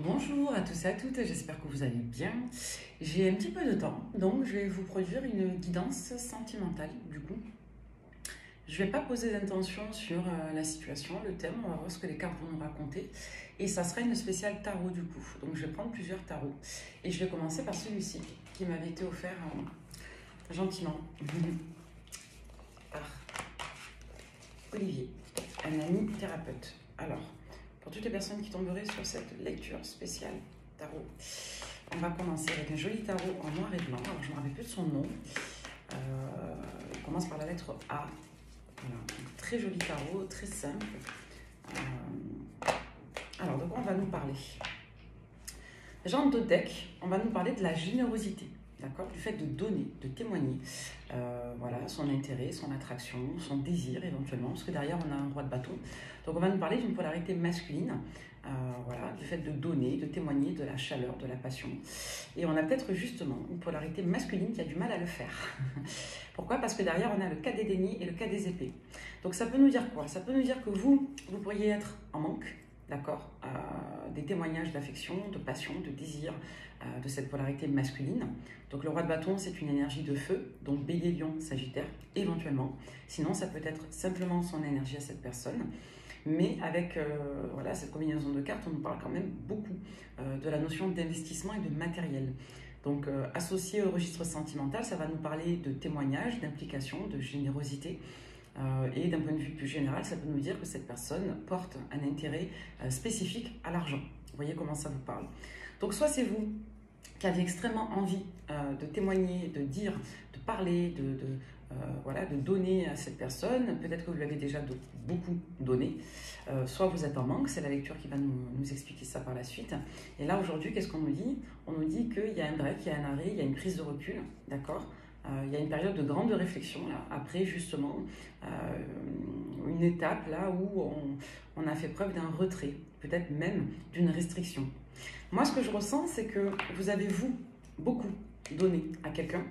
Bonjour à tous et à toutes, j'espère que vous allez bien. J'ai un petit peu de temps, donc je vais vous produire une guidance sentimentale du coup. Je ne vais pas poser d'intention sur la situation, le thème, on va voir ce que les cartes vont nous raconter. Et ça sera une spéciale tarot du coup. Donc je vais prendre plusieurs tarots. Et je vais commencer par celui-ci qui m'avait été offert gentiment par Olivier, un ami thérapeute. Alors, pour toutes les personnes qui tomberaient sur cette lecture spéciale tarot, on va commencer avec un joli tarot en noir et blanc. Alors, je ne me rappelle plus de son nom. Il commence par la lettre A. Voilà, un très joli tarot, très simple. Alors, de quoi on va nous parler? Déjà, en deux decks, on va nous parler de la générosité. D'accord, du fait de donner, de témoigner, voilà, son intérêt, son attraction, son désir éventuellement, parce que derrière on a un roi de bâton. Donc on va nous parler d'une polarité masculine, voilà, du fait de donner, de témoigner, de la chaleur, de la passion. Et on a peut-être justement une polarité masculine qui a du mal à le faire. Pourquoi? Parce que derrière on a le cas des dénis et le cas des épées. Donc ça peut nous dire quoi? Ça peut nous dire que vous pourriez être en manque, d'accord, des témoignages d'affection, de passion, de désir, de cette polarité masculine. Donc le roi de bâton, c'est une énergie de feu, donc bélier, lion, sagittaire, éventuellement. Sinon, ça peut être simplement son énergie à cette personne. Mais avec voilà, cette combinaison de cartes, on nous parle quand même beaucoup de la notion d'investissement et de matériel. Donc associé au registre sentimental, ça va nous parler de témoignage, d'implication, de générosité. Et d'un point de vue plus général, ça peut nous dire que cette personne porte un intérêt spécifique à l'argent. Vous voyez comment ça vous parle. Donc soit c'est vous qui avez extrêmement envie de témoigner, de dire, de parler, voilà, de donner à cette personne. Peut-être que vous lui avez déjà beaucoup donné. Soit vous êtes en manque, c'est la lecture qui va nous expliquer ça par la suite. Et là, aujourd'hui, qu'est-ce qu'on nous dit? On nous dit qu'il y a un break, il y a un arrêt, il y a une prise de recul, d'accord? Il y a une période de grande réflexion, là, après justement une étape là où on a fait preuve d'un retrait, peut-être même d'une restriction. Moi, ce que je ressens, c'est que vous avez, vous, beaucoup donné à quelqu'un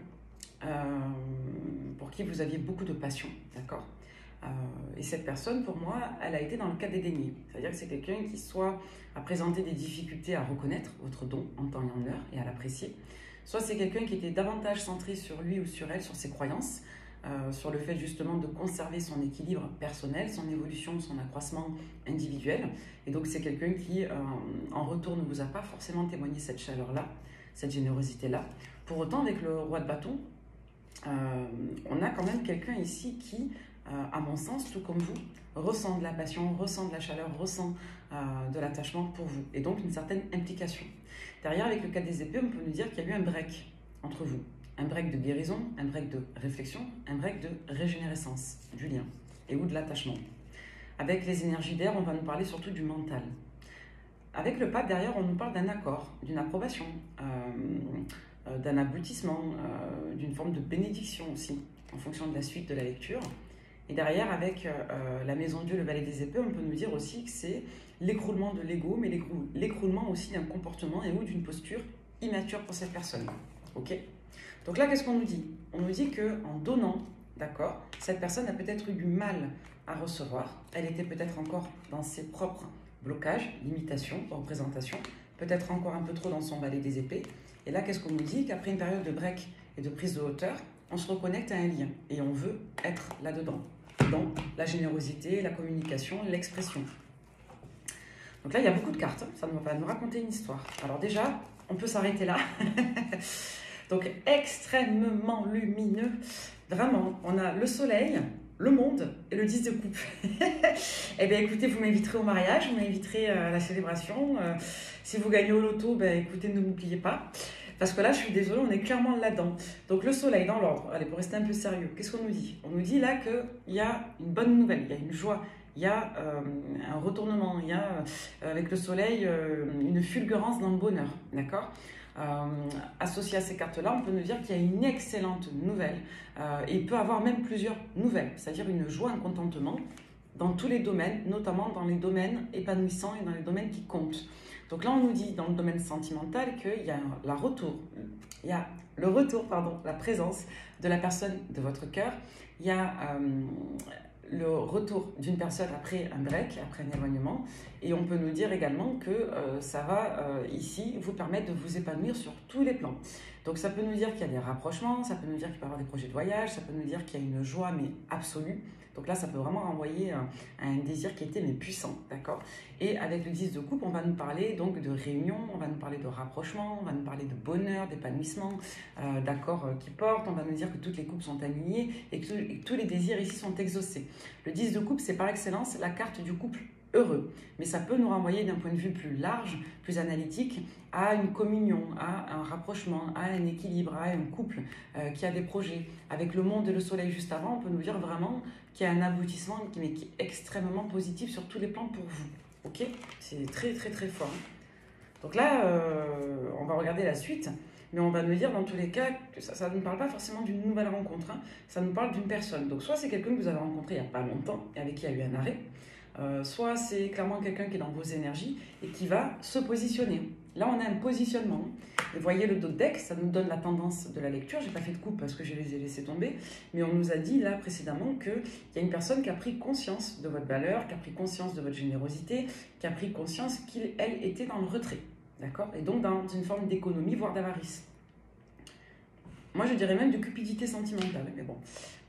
pour qui vous aviez beaucoup de passion, d'accord? Et cette personne, pour moi, elle a été dans le cas des déniés. C'est-à-dire que c'est quelqu'un qui soit a présenté des difficultés à reconnaître votre don en temps et en heure et à l'apprécier, soit c'est quelqu'un qui était davantage centré sur lui ou sur elle, sur ses croyances, sur le fait justement de conserver son équilibre personnel, son évolution, son accroissement individuel. Et donc c'est quelqu'un qui, en retour, ne vous a pas forcément témoigné cette chaleur-là, cette générosité-là. Pour autant, avec le roi de bâton, on a quand même quelqu'un ici qui, à mon sens, tout comme vous, ressent de la passion, ressent de la chaleur, ressent de l'attachement pour vous, et donc une certaine implication. Derrière, avec le cas des épées, on peut nous dire qu'il y a eu un break entre vous. Un break de guérison, un break de réflexion, un break de régénérescence du lien et ou de l'attachement. Avec les énergies d'air, on va nous parler surtout du mental. Avec le pape, derrière, on nous parle d'un accord, d'une approbation, d'un aboutissement, d'une forme de bénédiction aussi, en fonction de la suite de la lecture. Et derrière, avec la maison de Dieu, le valet des épées, on peut nous dire aussi que c'est l'écroulement de l'ego, mais l'écroulement aussi d'un comportement et ou d'une posture immature pour cette personne. Ok? Donc là, qu'est-ce qu'on nous dit? On nous dit qu'en donnant, d'accord, cette personne a peut-être eu du mal à recevoir. Elle était peut-être encore dans ses propres blocages, limitations, représentations, peut-être encore un peu trop dans son valet des épées. Et là, qu'est-ce qu'on nous dit? Qu'après une période de break et de prise de hauteur, on se reconnecte à un lien et on veut être là-dedans, dans la générosité, la communication, l'expression. Donc là, il y a beaucoup de cartes, ça va nous raconter une histoire. Alors déjà, on peut s'arrêter là. Donc extrêmement lumineux, vraiment, on a le soleil, le monde et le 10 de coupe. Eh bien écoutez, vous m'inviterez au mariage, vous m'inviterez à la célébration. Si vous gagnez au loto, ben, écoutez, ne m'oubliez pas. Parce que là, je suis désolée, on est clairement là-dedans. Donc le soleil dans l'ordre, allez, pour rester un peu sérieux, qu'est-ce qu'on nous dit? On nous dit là qu'il y a une bonne nouvelle, il y a une joie, il y a un retournement, il y a avec le soleil une fulgurance dans le bonheur, d'accord? Associé à ces cartes-là, on peut nous dire qu'il y a une excellente nouvelle et il peut avoir même plusieurs nouvelles, c'est-à-dire une joie, un contentement dans tous les domaines, notamment dans les domaines épanouissants et dans les domaines qui comptent. Donc là, on nous dit dans le domaine sentimental qu'il y a la présence de la personne de votre cœur. Il y a le retour d'une personne après un break, après un éloignement. Et on peut nous dire également que ça va ici vous permettre de vous épanouir sur tous les plans. Donc ça peut nous dire qu'il y a des rapprochements, ça peut nous dire qu'il peut y avoir des projets de voyage, ça peut nous dire qu'il y a une joie mais absolue. Donc là, ça peut vraiment renvoyer à un désir qui était mais puissant, d'accord? Et avec le 10 de coupe, on va nous parler donc de réunion, on va nous parler de rapprochement, on va nous parler de bonheur, d'épanouissement, d'accords qui portent, on va nous dire que toutes les coupes sont alignées et que tous les désirs ici sont exaucés. Le 10 de coupe, c'est par excellence la carte du couple heureux, mais ça peut nous renvoyer d'un point de vue plus large, plus analytique, à une communion, à un rapprochement, à un équilibre, à un couple qui a des projets. Avec le monde et le soleil juste avant, on peut nous dire vraiment qu'il y a un aboutissement qui est extrêmement positif sur tous les plans pour vous. Ok? C'est très très très fort. Donc là, on va regarder la suite, mais on va nous dire dans tous les cas que ça ne parle pas forcément d'une nouvelle rencontre, hein. Ça nous parle d'une personne. Donc soit c'est quelqu'un que vous avez rencontré il n'y a pas longtemps et avec qui il y a eu un arrêt, soit c'est clairement quelqu'un qui est dans vos énergies et qui va se positionner. Là, on a un positionnement. Et vous voyez le dos de deck, ça nous donne la tendance de la lecture. Je n'ai pas fait de coupe parce que je les ai laissés tomber, mais on nous a dit là précédemment qu'il y a une personne qui a pris conscience de votre valeur, qui a pris conscience de votre générosité, qui a pris conscience qu'elle était dans le retrait. D'accord? Et donc dans une forme d'économie, voire d'avarice. Moi, je dirais même de cupidité sentimentale. Mais bon,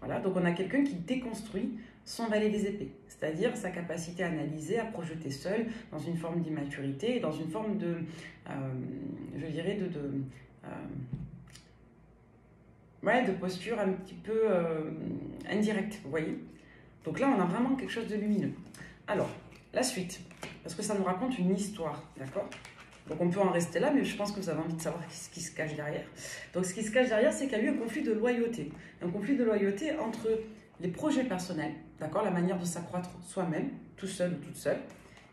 voilà. Donc on a quelqu'un qui déconstruit son valet des épées, c'est-à-dire sa capacité à analyser, à projeter seul, dans une forme d'immaturité, dans une forme de, je dirais, de posture un petit peu indirecte, vous voyez. Donc là, on a vraiment quelque chose de lumineux. Alors, la suite, parce que ça nous raconte une histoire, d'accord? Donc on peut en rester là, mais je pense que vous avez envie de savoir ce qui se cache derrière. Donc ce qui se cache derrière, c'est qu'il y a eu un conflit de loyauté. Un conflit de loyauté entre les projets personnels, d'accord, la manière de s'accroître soi-même, tout seul ou toute seule,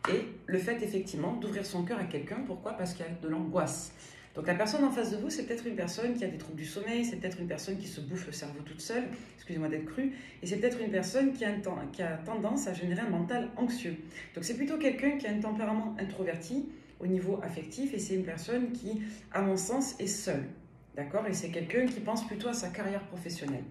et le fait effectivement d'ouvrir son cœur à quelqu'un. Pourquoi? Parce qu'il y a de l'angoisse. Donc la personne en face de vous, c'est peut-être une personne qui a des troubles du sommeil, c'est peut-être une personne qui se bouffe le cerveau toute seule, excusez-moi d'être crue, et c'est peut-être une personne qui a tendance à générer un mental anxieux. Donc c'est plutôt quelqu'un qui a un tempérament introverti au niveau affectif, et c'est une personne qui, à mon sens, est seule, d'accord? Et c'est quelqu'un qui pense plutôt à sa carrière professionnelle.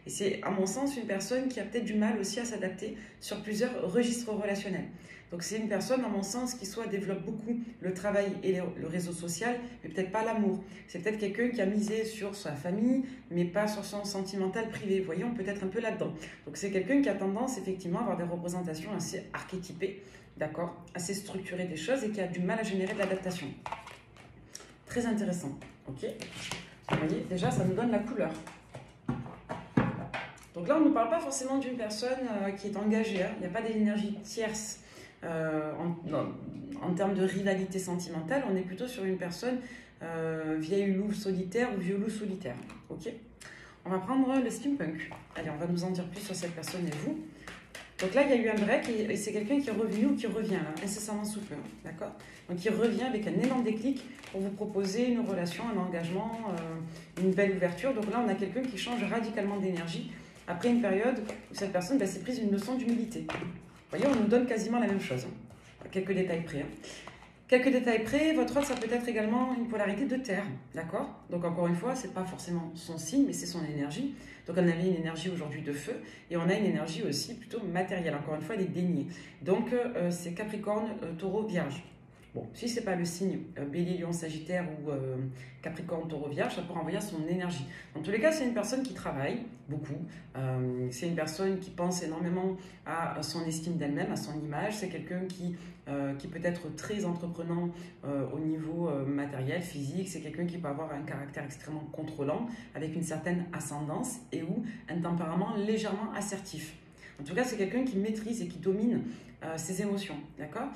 Et c'est, à mon sens, une personne qui a peut-être du mal aussi à s'adapter sur plusieurs registres relationnels. Donc c'est une personne, à mon sens, qui soit développe beaucoup le travail et le réseau social, mais peut-être pas l'amour. C'est peut-être quelqu'un qui a misé sur sa famille, mais pas sur son sentimental privé. Vous voyez, on peut être un peu là-dedans. Donc c'est quelqu'un qui a tendance, effectivement, à avoir des représentations assez archétypées, d'accord, assez structurées des choses et qui a du mal à générer de l'adaptation. Très intéressant, ok? Vous voyez, déjà, ça nous donne la couleur. Donc là, on ne parle pas forcément d'une personne qui est engagée, hein. Il n'y a pas d'énergie tierce en termes de rivalité sentimentale. On est plutôt sur une personne vieille louve solitaire ou vieux loup solitaire. Ok? On va prendre le steampunk. Allez, on va nous en dire plus sur cette personne et vous. Donc là, il y a eu un break et c'est quelqu'un qui est revenu ou qui revient là, incessamment sous peu. D'accord? Donc il revient avec un énorme déclic pour vous proposer une relation, un engagement, une belle ouverture. Donc là, on a quelqu'un qui change radicalement d'énergie après une période où cette personne s'est prise une leçon d'humilité. Vous voyez, on nous donne quasiment la même chose. Quelques détails près. Hein. Quelques détails près, votre autre, ça peut être également une polarité de terre. D'accord? Donc encore une fois, ce n'est pas forcément son signe, mais c'est son énergie. Donc on avait une énergie aujourd'hui de feu et on a une énergie aussi plutôt matérielle. Encore une fois, elle est déniée. Donc c'est Capricorne, Taureau, Vierge. Bon, si ce n'est pas le signe Bélier, Lion, Sagittaire ou Capricorne, Taureau, Vierge, ça peut renvoyer à son énergie. Dans tous les cas, c'est une personne qui travaille beaucoup. C'est une personne qui pense énormément à son estime d'elle-même, à son image. C'est quelqu'un qui peut être très entreprenant au niveau matériel, physique. C'est quelqu'un qui peut avoir un caractère extrêmement contrôlant, avec une certaine ascendance et ou un tempérament légèrement assertif. En tout cas, c'est quelqu'un qui maîtrise et qui domine ses émotions, d'accord?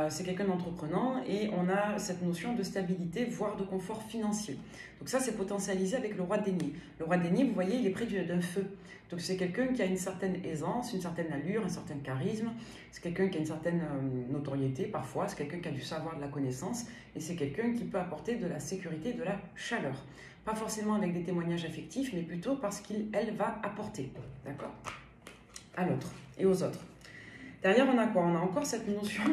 C'est quelqu'un d'entreprenant et on a cette notion de stabilité, voire de confort financier. Donc ça, c'est potentialisé avec le roi de denier. Le roi de denier, vous voyez, il est près d'un feu. Donc c'est quelqu'un qui a une certaine aisance, une certaine allure, un certain charisme. C'est quelqu'un qui a une certaine notoriété parfois. C'est quelqu'un qui a du savoir, de la connaissance. Et c'est quelqu'un qui peut apporter de la sécurité, de la chaleur. Pas forcément avec des témoignages affectifs, mais plutôt parce qu'elle va apporter, d'accord? À l'autre et aux autres. Derrière, on a quoi? On a encore cette notion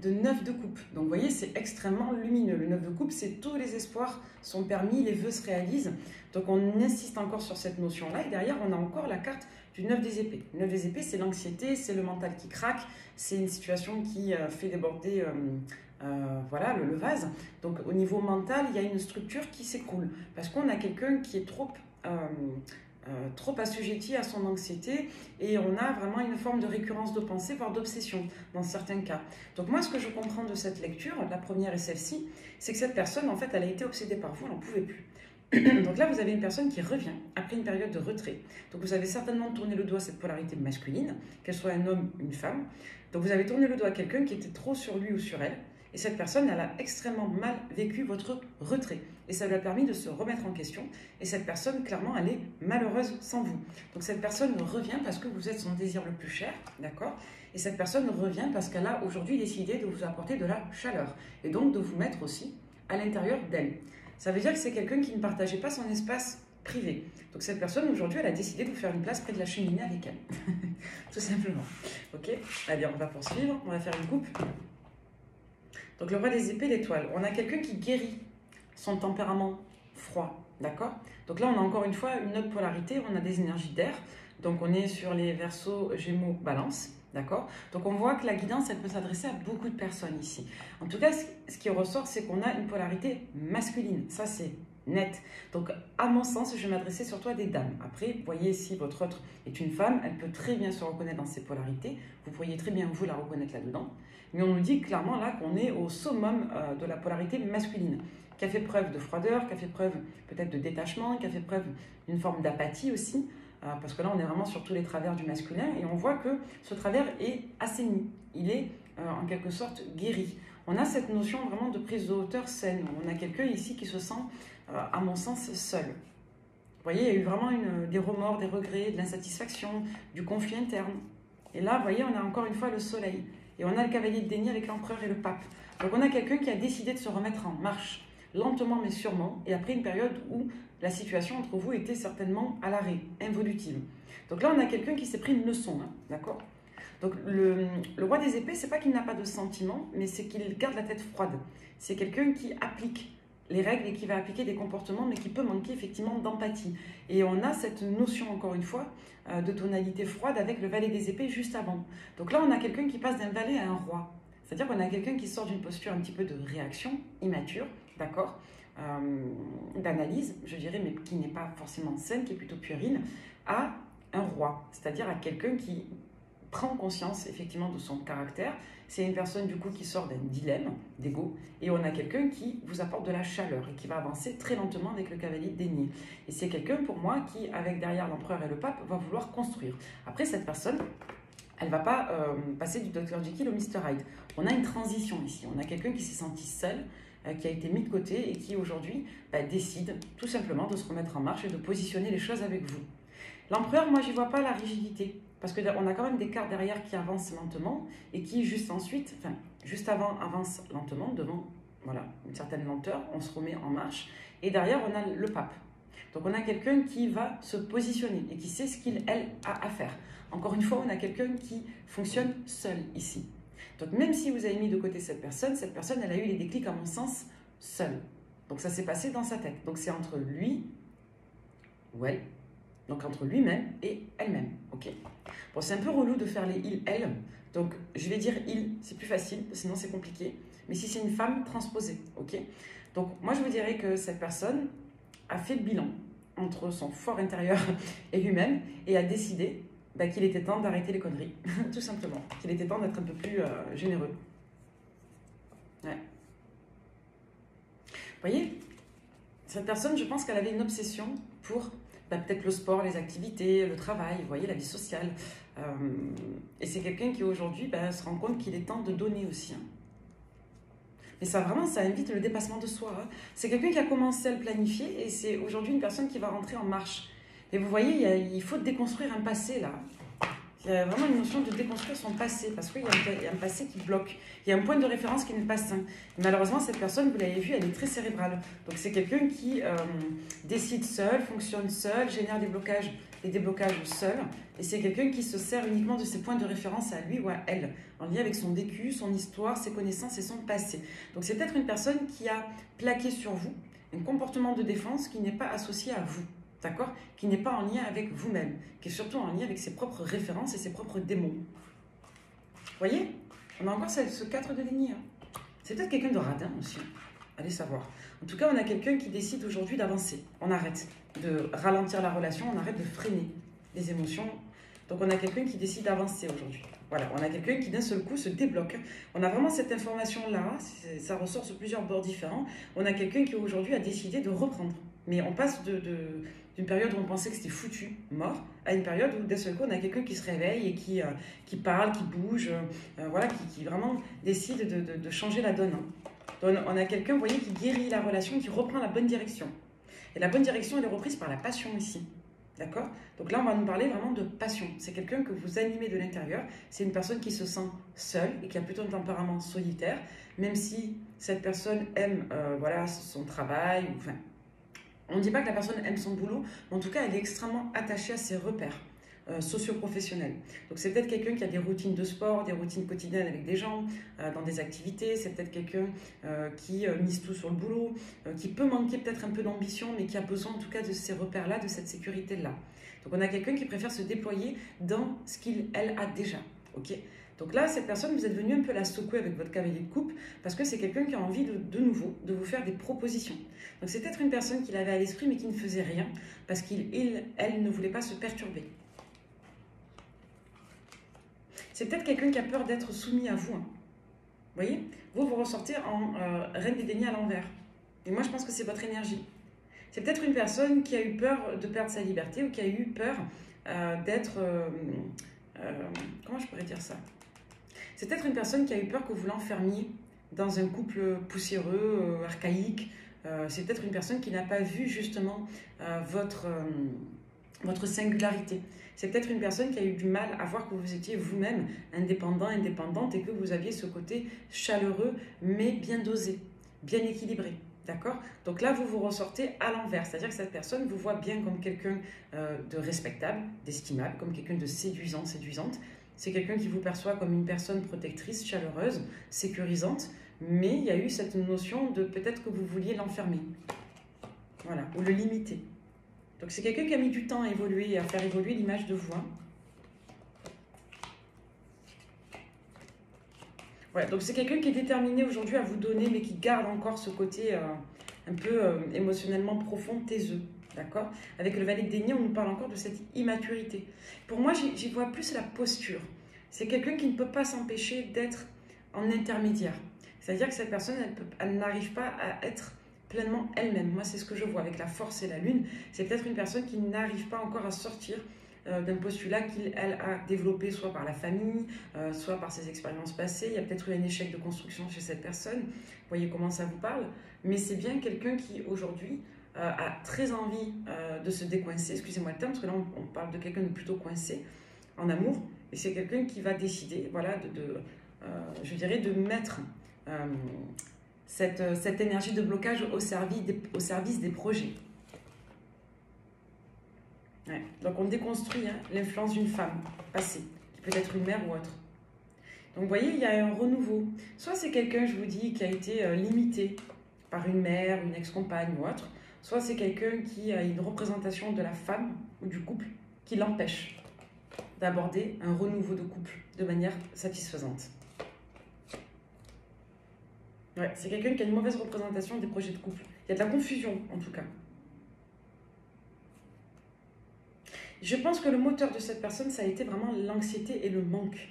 de 9 de coupe. Donc, vous voyez, c'est extrêmement lumineux. Le 9 de coupe, c'est tous les espoirs sont permis, les vœux se réalisent. Donc, on insiste encore sur cette notion-là. Et derrière, on a encore la carte du 9 des épées. Le 9 des épées, c'est l'anxiété, c'est le mental qui craque, c'est une situation qui fait déborder voilà, le vase. Donc au niveau mental, il y a une structure qui s'écroule parce qu'on a quelqu'un qui est trop assujetti à son anxiété et on a vraiment une forme de récurrence de pensée, voire d'obsession dans certains cas. Donc moi, ce que je comprends de cette lecture, la première et celle-ci, c'est que cette personne, en fait, elle a été obsédée par vous, elle n'en pouvait plus. Donc là, vous avez une personne qui revient après une période de retrait. Donc vous avez certainement tourné le doigt à cette polarité masculine, qu'elle soit un homme ou une femme. Donc vous avez tourné le doigt à quelqu'un qui était trop sur lui ou sur elle. Et cette personne, elle a extrêmement mal vécu votre retrait. Et ça lui a permis de se remettre en question. Et cette personne, clairement, elle est malheureuse sans vous. Donc cette personne revient parce que vous êtes son désir le plus cher, d'accord? Et cette personne revient parce qu'elle a aujourd'hui décidé de vous apporter de la chaleur. Et donc de vous mettre aussi à l'intérieur d'elle. Ça veut dire que c'est quelqu'un qui ne partageait pas son espace privé. Donc cette personne, aujourd'hui, elle a décidé de vous faire une place près de la cheminée avec elle. Tout simplement. Ok? Allez, on va poursuivre. On va faire une coupe. Donc le roi des épées, l'étoile. On a quelqu'un qui guérit son tempérament froid. D'accord? Donc là, on a encore une fois une autre polarité. On a des énergies d'air. Donc on est sur les Verseaux, Gémeaux, Balance. D'accord? Donc on voit que la guidance, elle peut s'adresser à beaucoup de personnes ici. En tout cas, ce qui ressort, c'est qu'on a une polarité masculine. Ça, c'est net. Donc, à mon sens, je vais m'adresser surtout à des dames. Après, vous voyez, si votre autre est une femme, elle peut très bien se reconnaître dans ses polarités. Vous pourriez très bien, vous, la reconnaître là-dedans. Mais on nous dit clairement là qu'on est au summum de la polarité masculine, qui a fait preuve de froideur, qui a fait preuve peut-être de détachement, qui a fait preuve d'une forme d'apathie aussi. Parce que là, on est vraiment sur tous les travers du masculin et on voit que ce travers est assaini, il est en quelque sorte guéri. On a cette notion vraiment de prise de hauteur saine. On a quelqu'un ici qui se sent, à mon sens, seul. Vous voyez, il y a eu vraiment des remords, des regrets, de l'insatisfaction, du conflit interne. Et là, vous voyez, on a encore une fois le soleil. Et on a le cavalier de déni avec l'empereur et le pape. Donc on a quelqu'un qui a décidé de se remettre en marche, lentement mais sûrement, et après une période où la situation entre vous était certainement à l'arrêt, involutive. Donc là, on a quelqu'un qui s'est pris une leçon, hein, d'accord? Donc le roi des épées, c'est pas qu'il n'a pas de sentiments, mais c'est qu'il garde la tête froide. C'est quelqu'un qui applique les règles et qui va appliquer des comportements, mais qui peut manquer effectivement d'empathie. Et on a cette notion, encore une fois, de tonalité froide avec le valet des épées juste avant. Donc là, on a quelqu'un qui passe d'un valet à un roi. C'est-à-dire qu'on a quelqu'un qui sort d'une posture un petit peu de réaction, immature, d'accord, d'analyse, je dirais, mais qui n'est pas forcément saine, qui est plutôt puérile, à un roi. C'est-à-dire à quelqu'un qui prend conscience effectivement de son caractère. C'est une personne du coup qui sort d'un dilemme d'ego et on a quelqu'un qui vous apporte de la chaleur et qui va avancer très lentement avec le cavalier de denier. Et c'est quelqu'un pour moi qui, avec derrière l'empereur et le pape, va vouloir construire. Après, cette personne, elle ne va pas passer du Dr Jekyll au Mr Hyde. On a une transition ici. On a quelqu'un qui s'est senti seul, qui a été mis de côté et qui aujourd'hui décide tout simplement de se remettre en marche et de positionner les choses avec vous. L'empereur, moi, je n'y vois pas la rigidité. Parce qu'on a quand même des cartes derrière qui avancent lentement et qui, juste avant, avancent lentement devant voilà, une certaine lenteur. On se remet en marche. Et derrière, on a le pape. Donc, on a quelqu'un qui va se positionner et qui sait ce qu'il, elle, a à faire. Encore une fois, on a quelqu'un qui fonctionne seul ici. Donc, même si vous avez mis de côté cette personne, elle a eu les déclics, à mon sens, seule. Donc, ça s'est passé dans sa tête. Donc, c'est entre lui ou elle. Donc, entre lui-même et elle-même, ok? Bon, c'est un peu relou de faire les il, elle. Donc, je vais dire il, c'est plus facile, sinon c'est compliqué. Mais si c'est une femme, transposée, ok? Donc, moi, je vous dirais que cette personne a fait le bilan entre son fort intérieur et lui-même et a décidé qu'il était temps d'arrêter les conneries, tout simplement. Qu'il était temps d'être un peu plus généreux. Ouais. Vous voyez, cette personne, je pense qu'elle avait une obsession pour peut-être le sport, les activités, le travail, vous voyez, la vie sociale. Et c'est quelqu'un qui aujourd'hui se rend compte qu'il est temps de donner aussi. Hein. Mais ça vraiment, ça invite le dépassement de soi. Hein. C'est quelqu'un qui a commencé à le planifier et c'est aujourd'hui une personne qui va rentrer en marche. Et vous voyez, il faut déconstruire un passé là. Il y a vraiment une notion de déconstruire son passé parce qu'il y a un passé qui bloque. Il y a un point de référence qui n'est pas sain. Et malheureusement, cette personne, vous l'avez vu, elle est très cérébrale. Donc c'est quelqu'un qui décide seul, fonctionne seul, génère des blocages et des blocages seul. Et c'est quelqu'un qui se sert uniquement de ses points de référence à lui ou à elle, en lien avec son vécu, son histoire, ses connaissances et son passé. Donc c'est peut-être une personne qui a plaqué sur vous un comportement de défense qui n'est pas associé à vous. d'accord? Qui n'est pas en lien avec vous-même, qui est surtout en lien avec ses propres références et ses propres démons. Vous voyez? On a encore ce 4 de denier. Hein. C'est peut-être quelqu'un de radin aussi. Allez savoir. En tout cas, on a quelqu'un qui décide aujourd'hui d'avancer. On arrête de ralentir la relation, on arrête de freiner les émotions. Donc on a quelqu'un qui décide d'avancer aujourd'hui. Voilà, on a quelqu'un qui d'un seul coup se débloque. On a vraiment cette information-là, ça ressort sur plusieurs bords différents. On a quelqu'un qui aujourd'hui a décidé de reprendre. Mais on passe d'une période où on pensait que c'était foutu, mort, à une période où d'un seul coup on a quelqu'un qui se réveille et qui parle, qui bouge, voilà, qui vraiment décide de changer la donne. Hein. Donc on a quelqu'un, vous voyez, qui guérit la relation, qui reprend la bonne direction. Et la bonne direction, elle est reprise par la passion ici. D'accord? Donc là, on va nous parler vraiment de passion. C'est quelqu'un que vous animez de l'intérieur. C'est une personne qui se sent seule et qui a plutôt un tempérament solitaire, même si cette personne aime voilà, son travail. Enfin, on ne dit pas que la personne aime son boulot, mais en tout cas, elle est extrêmement attachée à ses repères socio-professionnels. Donc c'est peut-être quelqu'un qui a des routines de sport, des routines quotidiennes avec des gens, dans des activités. C'est peut-être quelqu'un qui mise tout sur le boulot, qui peut manquer peut-être un peu d'ambition, mais qui a besoin en tout cas de ces repères-là, de cette sécurité-là. Donc on a quelqu'un qui préfère se déployer dans ce elle a déjà. Ok. Donc là, cette personne, vous êtes venu un peu la secouer avec votre cavalier de coupe parce que c'est quelqu'un qui a envie de nouveau de vous faire des propositions. Donc c'est peut-être une personne qui l'avait à l'esprit mais qui ne faisait rien parce elle ne voulait pas se perturber. C'est peut-être quelqu'un qui a peur d'être soumis à vous. Hein. Vous voyez? Vous ressortez en reine des deniers à l'envers. Et moi, je pense que c'est votre énergie. C'est peut-être une personne qui a eu peur de perdre sa liberté ou qui a eu peur d'être... comment je pourrais dire ça? C'est peut-être une personne qui a eu peur que vous l'enfermiez dans un couple poussiéreux, archaïque. C'est peut-être une personne qui n'a pas vu justement votre singularité. C'est peut-être une personne qui a eu du mal à voir que vous étiez vous-même indépendante et que vous aviez ce côté chaleureux mais bien dosé, bien équilibré. D'accord? Donc là, vous ressortez à l'envers. C'est-à-dire que cette personne vous voit bien comme quelqu'un de respectable, d'estimable, comme quelqu'un de séduisant, séduisante. C'est quelqu'un qui vous perçoit comme une personne protectrice, chaleureuse, sécurisante. Mais il y a eu cette notion de peut-être que vous vouliez l'enfermer. Voilà, ou le limiter. Donc c'est quelqu'un qui a mis du temps à évoluer et à faire évoluer l'image de vous. Hein. Ouais, donc c'est quelqu'un qui est déterminé aujourd'hui à vous donner, mais qui garde encore ce côté un peu émotionnellement profond, taiseux. D'accord? Avec le valet de denier, on nous parle encore de cette immaturité. Pour moi, j'y vois plus la posture. C'est quelqu'un qui ne peut pas s'empêcher d'être en intermédiaire. C'est-à-dire que cette personne, elle n'arrive pas à être pleinement elle-même. Moi, c'est ce que je vois avec la force et la lune. C'est peut-être une personne qui n'arrive pas encore à sortir d'un postulat qu'elle a développé soit par la famille, soit par ses expériences passées. Il y a peut-être eu un échec de construction chez cette personne. Vous voyez comment ça vous parle. Mais c'est bien quelqu'un qui, aujourd'hui, a très envie de se décoincer. Excusez-moi le terme, parce que là, on parle de quelqu'un de plutôt coincé en amour. Et c'est quelqu'un qui va décider, voilà, je dirais, de mettre cette énergie de blocage au service des projets. Ouais. Donc on déconstruit hein, l'influence d'une femme passée, qui peut être une mère ou autre. Donc vous voyez, il y a un renouveau. Soit c'est quelqu'un, je vous dis, qui a été limité par une mère, une ex-compagne ou autre, soit c'est quelqu'un qui a une représentation de la femme ou du couple qui l'empêche d'aborder un renouveau de couple de manière satisfaisante. Ouais, c'est quelqu'un qui a une mauvaise représentation des projets de couple. Il y a de la confusion, en tout cas. Je pense que le moteur de cette personne, ça a été vraiment l'anxiété et le manque.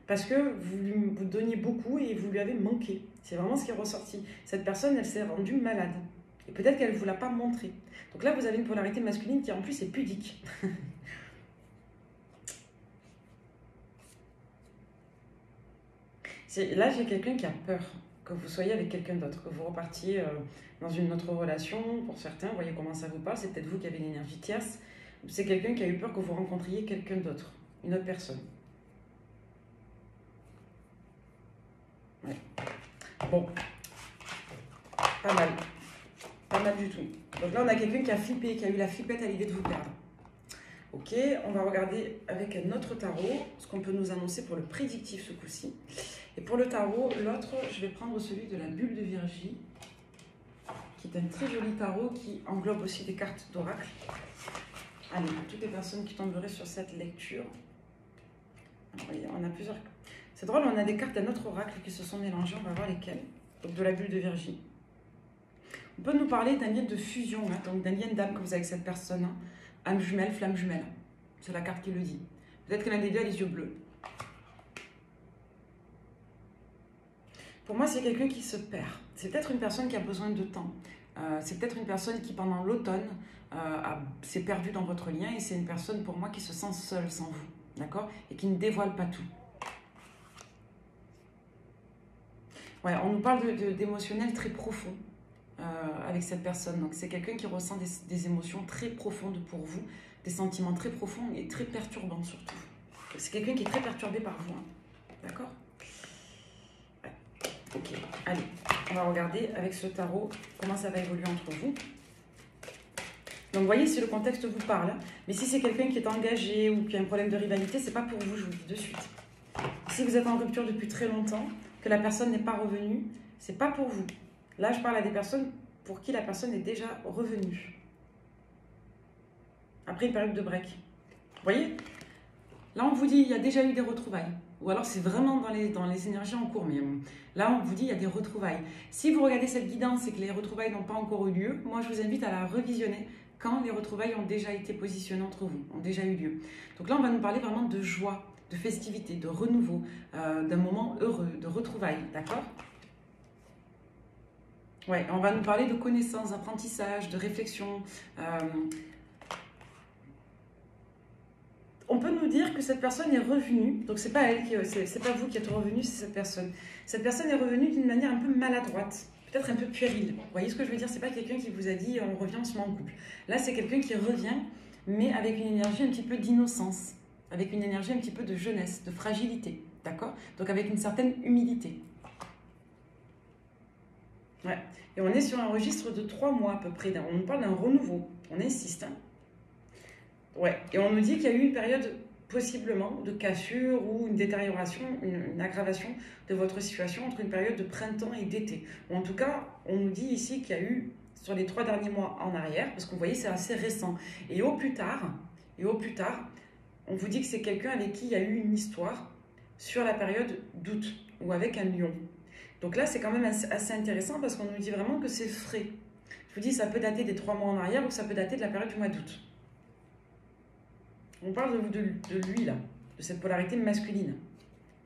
Parce que vous donniez beaucoup et vous lui avez manqué. C'est vraiment ce qui est ressorti. Cette personne, elle s'est rendue malade. Et peut-être qu'elle ne vous l'a pas montré. Donc là, vous avez une polarité masculine qui, en plus, est pudique. Là, j'ai quelqu'un qui a peur que vous soyez avec quelqu'un d'autre, que vous repartiez dans une autre relation. Pour certains, vous voyez comment ça vous parle. C'est peut-être vous qui avez l'énergie tierce. C'est quelqu'un qui a eu peur que vous rencontriez quelqu'un d'autre, une autre personne. Ouais. Bon, pas mal. Pas mal du tout. Donc là, on a quelqu'un qui a flippé, qui a eu la flippette à l'idée de vous perdre. Ok, on va regarder avec un autre tarot ce qu'on peut nous annoncer pour le prédictif ce coup-ci. Et pour le tarot, l'autre, je vais prendre celui de la bulle de Virgie, qui est un très joli tarot qui englobe aussi des cartes d'oracle. Allez, pour toutes les personnes qui tomberaient sur cette lecture, alors, voyez, on a plusieurs. C'est drôle, on a des cartes d'un autre oracle qui se sont mélangées, on va voir lesquelles. Donc de la bulle de Virgie. On peut nous parler d'un lien de fusion, hein, donc d'un lien d'âme comme vous avec cette personne. Hein. Âme jumelle, flamme jumelle. C'est la carte qui le dit. Peut-être que l'un des deux a les yeux bleus. Pour moi, c'est quelqu'un qui se perd. C'est peut-être une personne qui a besoin de temps. C'est peut-être une personne qui, pendant l'automne, s'est perdue dans votre lien. Et c'est une personne, pour moi, qui se sent seule sans vous. D'accord? Et qui ne dévoile pas tout. Ouais, on nous parle d'émotionnel très profond avec cette personne. Donc, c'est quelqu'un qui ressent des émotions très profondes pour vous. Des sentiments très profonds et très perturbants, surtout. C'est quelqu'un qui est très perturbé par vous. Hein. D'accord? Ok, allez, on va regarder avec ce tarot comment ça va évoluer entre vous. Donc, vous voyez, si le contexte vous parle, hein, mais si c'est quelqu'un qui est engagé ou qui a un problème de rivalité, c'est pas pour vous, je vous le dis de suite. Si vous êtes en rupture depuis très longtemps, que la personne n'est pas revenue, c'est pas pour vous. Là, je parle à des personnes pour qui la personne est déjà revenue. Après une période de break. Vous voyez? Là, on vous dit, il y a déjà eu des retrouvailles. Ou alors, c'est vraiment dans les énergies en cours. Mais là, on vous dit, il y a des retrouvailles. Si vous regardez cette guidance et que les retrouvailles n'ont pas encore eu lieu, moi, je vous invite à la revisionner quand les retrouvailles ont déjà été positionnées entre vous, ont déjà eu lieu. Donc là, on va nous parler vraiment de joie, de festivité, de renouveau, d'un moment heureux, de retrouvailles. D'accord? Ouais, on va nous parler de connaissances, d'apprentissage, de réflexion. On peut nous dire que cette personne est revenue, donc c'est pas elle, c'est pas vous qui êtes revenu, c'est cette personne. Cette personne est revenue d'une manière un peu maladroite, peut-être un peu puérile. Vous voyez ce que je veux dire? C'est pas quelqu'un qui vous a dit on revient, on se met en couple. Là, c'est quelqu'un qui revient, mais avec une énergie un petit peu d'innocence, avec une énergie un petit peu de jeunesse, de fragilité, d'accord? Donc avec une certaine humilité. Ouais. Et on est sur un registre de 3 mois à peu près. On nous parle d'un renouveau. On insiste. Hein. Ouais. Et on nous dit qu'il y a eu une période possiblement de cassure ou une détérioration, une aggravation de votre situation entre une période de printemps et d'été. Ou en tout cas, on nous dit ici qu'il y a eu sur les 3 derniers mois en arrière, parce que vous voyez, c'est assez récent. Et au plus tard, on vous dit que c'est quelqu'un avec qui il y a eu une histoire sur la période d'août ou avec un lion. Donc là, c'est quand même assez intéressant parce qu'on nous dit vraiment que c'est frais. Je vous dis, ça peut dater des 3 mois en arrière ou ça peut dater de la période du mois d'août. On parle de lui, là, de cette polarité masculine,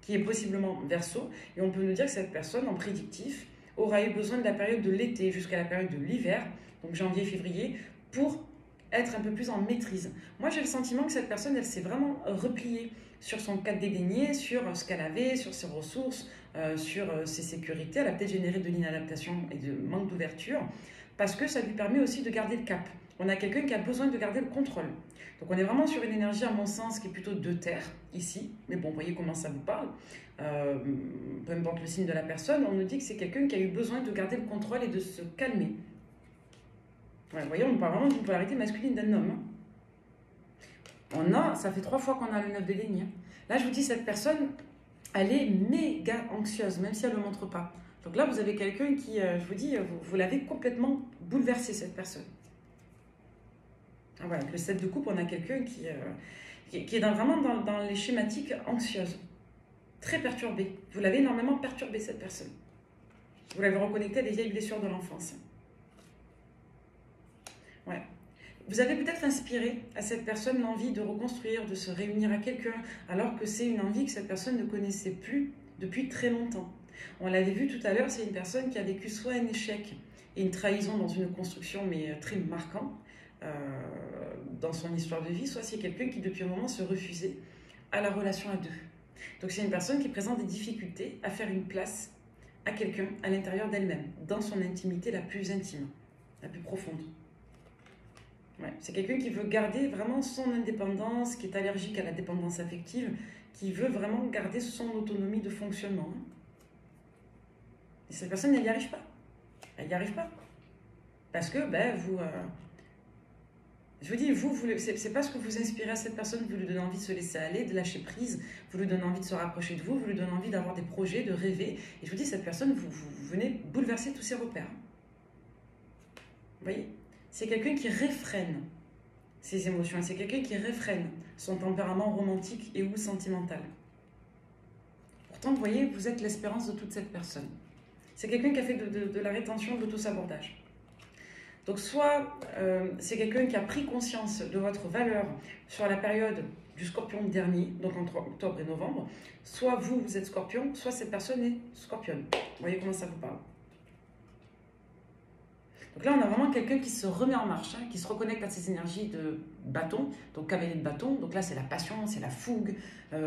qui est possiblement Verseau. Et on peut nous dire que cette personne, en prédictif, aura eu besoin de la période de l'été jusqu'à la période de l'hiver, donc janvier-février, pour être un peu plus en maîtrise. Moi, j'ai le sentiment que cette personne, elle s'est vraiment repliée sur son cadre dédaigné, sur ce qu'elle avait, sur ses ressources, sur ses sécurités. Elle a peut-être généré de l'inadaptation et de manque d'ouverture, parce que ça lui permet aussi de garder le cap. On a quelqu'un qui a besoin de garder le contrôle. Donc on est vraiment sur une énergie, à mon sens, qui est plutôt de terre, ici. Mais bon, vous voyez comment ça vous parle. Peu importe le signe de la personne, on nous dit que c'est quelqu'un qui a eu besoin de garder le contrôle et de se calmer. Ouais, vous voyez, on parle vraiment d'une polarité masculine d'un homme. Ça fait 3 fois qu'on a le 9 de denier. Là, je vous dis, cette personne, elle est méga anxieuse, même si elle ne le montre pas. Donc là, vous avez quelqu'un qui, je vous dis, vous l'avez complètement bouleversé, cette personne. Ah, voilà, avec le 7 de coupe, on a quelqu'un qui est vraiment dans les schématiques anxieuses, très perturbée. Vous l'avez énormément perturbé, cette personne. Vous l'avez reconnecté à des vieilles blessures de l'enfance. Ouais. Vous avez peut-être inspiré à cette personne l'envie de reconstruire, de se réunir à quelqu'un, alors que c'est une envie que cette personne ne connaissait plus depuis très longtemps. On l'avait vu tout à l'heure, c'est une personne qui a vécu soit un échec et une trahison dans une construction, mais très marquant dans son histoire de vie, soit c'est quelqu'un qui depuis un moment se refusait à la relation à deux. Donc c'est une personne qui présente des difficultés à faire une place à quelqu'un à l'intérieur d'elle-même, dans son intimité la plus intime, la plus profonde. Ouais. C'est quelqu'un qui veut garder vraiment son indépendance, qui est allergique à la dépendance affective, qui veut vraiment garder son autonomie de fonctionnement. Et cette personne, elle n'y arrive pas. Elle n'y arrive pas. Parce que, je vous dis, c'est pas ce que vous inspirez à cette personne, vous lui donnez envie de se laisser aller, de lâcher prise, vous lui donnez envie de se rapprocher de vous, vous lui donnez envie d'avoir des projets, de rêver. Et je vous dis, cette personne, vous venez bouleverser tous ses repères. Vous voyez? C'est quelqu'un qui réfrène ses émotions. C'est quelqu'un qui réfrène son tempérament romantique et ou sentimental. Pourtant, vous voyez, vous êtes l'espérance de toute cette personne. C'est quelqu'un qui a fait de la rétention, de l'autosabordage. Donc soit c'est quelqu'un qui a pris conscience de votre valeur sur la période du Scorpion dernier, donc entre octobre et novembre, soit vous, vous êtes Scorpion, soit cette personne est Scorpionne. Vous voyez comment ça vous parle. Donc là, on a vraiment quelqu'un qui se remet en marche, qui se reconnecte à ses énergies de bâton, donc cavalier de bâton. Donc là, c'est la passion, c'est la fougue,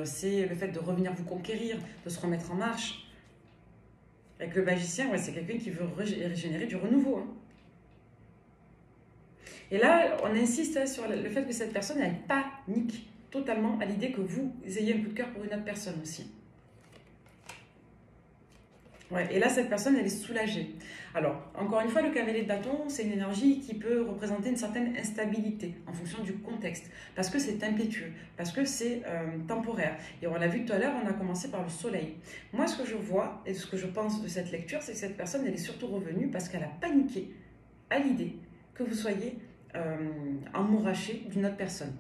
c'est le fait de revenir vous conquérir, de se remettre en marche. Avec le magicien, ouais, c'est quelqu'un qui veut régénérer du renouveau. Hein. Et là, on insiste sur le fait que cette personne, elle panique totalement à l'idée que vous ayez un coup de cœur pour une autre personne aussi. Ouais, et là, cette personne, elle est soulagée. Alors, encore une fois, le cavalier de bâton, c'est une énergie qui peut représenter une certaine instabilité en fonction du contexte, parce que c'est impétueux, parce que c'est temporaire. Et on l'a vu tout à l'heure, on a commencé par le soleil. Moi, ce que je vois et ce que je pense de cette lecture, c'est que cette personne, elle est surtout revenue parce qu'elle a paniqué à l'idée que vous soyez emmouraché d'une autre personne.